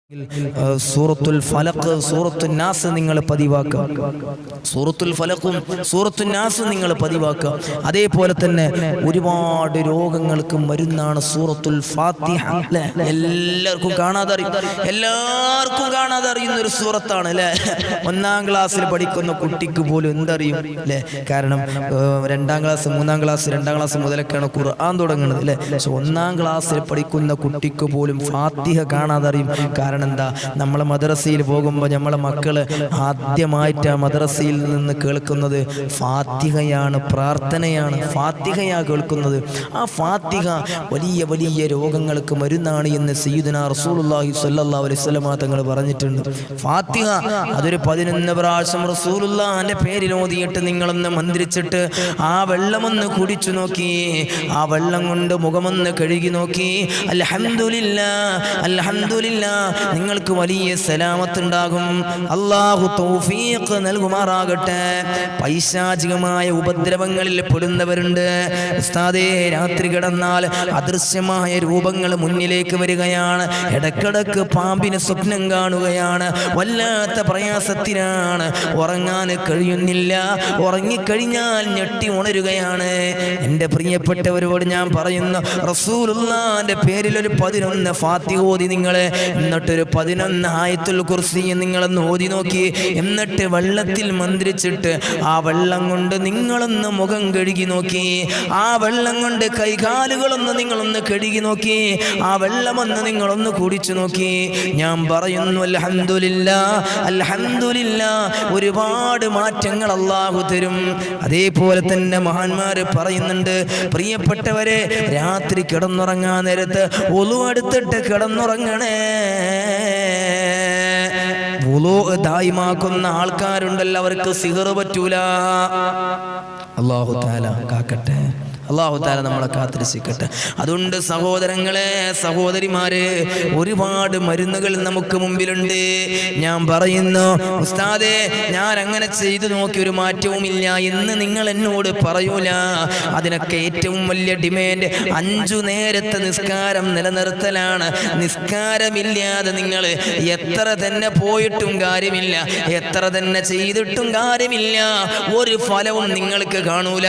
സൂറത്തുൽ ഫലഖ് സൂറത്തുൻ നാസ് നിങ്ങൾ പതിവാക്കുക. സൂറത്തുൽ ഫലഖും സൂറത്തുൻ നാസും നിങ്ങൾ പതിവാക്കുക. അതേപോലെ തന്നെ ഒരുപാട് രോഗങ്ങൾക്ക് മരുന്നാണ് സൂറത്തുൽ ഫാത്തിഹ. എല്ലാവർക്കും കാണാതെ അറിയുന്ന ഒരു സൂറത്താണ് അല്ലെ. 1-ാം ക്ലാസ്സിൽ പഠിക്കുന്ന കുട്ടിക്ക് പോലും എന്തറിയും അല്ലെ. കാരണം 2-ാം ക്ലാസ് 3-ാം ക്ലാസ് 2-ാം ക്ലാസ് മുതലൊക്കെയാണ് ഖുർആൻ തുടങ്ങുന്നത് അല്ലെ. പക്ഷെ 1-ാം ക്ലാസ്സിൽ പഠിക്കുന്ന കുട്ടിക്ക് പോലും ഫാത്തിഹ കാണാതെ അറിയും. കാരണം എന്താ, നമ്മളെ മദ്രസയിൽ പോകുമ്പോൾ നമ്മളെ മക്കള് ആദ്യമായിട്ട് ആ മദ്രസയിൽ നിന്ന് കേൾക്കുന്നത് ഫാത്തിഹയാണ്, പ്രാർത്ഥനയാണ്, ഫാത്തിഹയാ കേൾക്കുന്നത്. ആ ഫാത്തിഹ വലിയ വലിയ രോഗങ്ങൾക്ക് മരുന്നാണ് എന്ന് സയ്യിദുനാ റസൂലുള്ളാഹി സ്വല്ലല്ലാഹു അലൈഹി വസല്ലം തങ്ങൾ പറഞ്ഞിട്ടുണ്ട്. ഫാത്തിഹ അതൊരു 11 പ്രാവശ്യം റസൂലുള്ളാഹിന്റെ പേരിൽ ഓതിയിട്ട് നിങ്ങളൊന്ന് മന്ത്രിച്ചിട്ട് ആ വെള്ളമൊന്ന് കുടിച്ചു നോക്കി, ആ വെള്ളം കൊണ്ട് മുഖമൊന്ന് കഴുകി നോക്കി, അൽഹംദുലില്ലാഹ് അൽഹംദുലില്ലാഹ്, നിങ്ങൾക്ക് വലിയ സലാമത്തുണ്ടാകും. അല്ലാഹു തൗഫീഖ് നൽകുമാറാകട്ടെ. പൈശാചികമായ ഉപദ്രവങ്ങളിൽ പെടുന്നവരുണ്ട്. ഉസ്താദേ, രാത്രി കിടന്നാൽ അദൃശ്യമായ രൂപങ്ങൾ മുന്നിലേക്ക് വരികയാണ്, ഇടക്കിടക്ക് പാമ്പിന് സ്വപ്നം കാണുകയാണ്, വല്ലാത്ത പ്രയാസത്തിനാണ്, ഉറങ്ങാൻ കഴിയുന്നില്ല, ഉറങ്ങിക്കഴിഞ്ഞാൽ ഞെട്ടി ഉണരുകയാണ്. എൻ്റെ പ്രിയപ്പെട്ടവരോട് ഞാൻ പറയുന്നു, റസൂലുള്ളാഹിന്റെ പേരിൽ ഒരു 11 ഫാത്തിഹ ഓതി നിങ്ങളെ, എന്നിട്ടൊരു 11 ആയത്തുൽ കുർസി നിങ്ങളൊന്ന് ഓതി നോക്കി, എന്നിട്ട് വെള്ളത്തിൽ മന്ത്രിച്ചിട്ട് ആ വെള്ളം കൊണ്ട് നിങ്ങളൊന്ന് മുഖം കഴുകി നോക്കി, ആ വെള്ളം കൊണ്ട് കൈകാലുകളൊന്ന് നിങ്ങളൊന്ന് കഴുകി നോക്കി, ആ വെള്ളമൊന്ന് നിങ്ങളൊന്ന് കുടിച്ചു നോക്കി. ഞാൻ പറയുന്നു അൽഹംദുലില്ലാഹ് അൽഹംദുലില്ലാഹ്, ഒരുപാട് മാറ്റങ്ങൾ അല്ലാഹു തരും. അതേപോലെ തന്നെ മഹാന്മാര് പറയുന്നുണ്ട്, പ്രിയപ്പെട്ടവരെ, രാത്രി കിടന്നുറങ്ങാൻ നേരത്ത് വുളു എടുത്തിട്ട് കിടന്നുറങ്ങണേ. വുളു ദായിമാക്കുന്ന ആൾക്കാരുണ്ടല്ലോ, അവർക്ക് സിഹർ പറ്റൂല. അല്ലാഹു തആല കാക്കട്ടെ, അല്ലാഹു തആല നമ്മളെ കാത്തിരക്ഷിക്കട്ടെ. അതുകൊണ്ട് സഹോദരങ്ങളെ, സഹോദരിമാരെ, ഒരുപാട് മരുന്നുകൾ നമുക്ക് മുമ്പിലുണ്ട്. ഞാൻ പറയുന്നു, ഉസ്താദേ ഞാൻ അങ്ങനെ ചെയ്തു നോക്കി ഒരു മാറ്റവുമില്ല എന്ന് നിങ്ങൾ എന്നോട് പറയൂല. അതിനൊക്കെ ഏറ്റവും വലിയ ഡിമാൻഡ് 5 നേരത്തെ നിസ്കാരം നിലനിർത്തലാണ്. നിസ്കാരമില്ലാതെ നിങ്ങൾ എത്ര തന്നെ പോയിട്ടും കാര്യമില്ല, എത്ര തന്നെ ചെയ്തിട്ടും കാര്യമില്ല, ഒരു ഫലവും നിങ്ങൾക്ക് കാണൂല.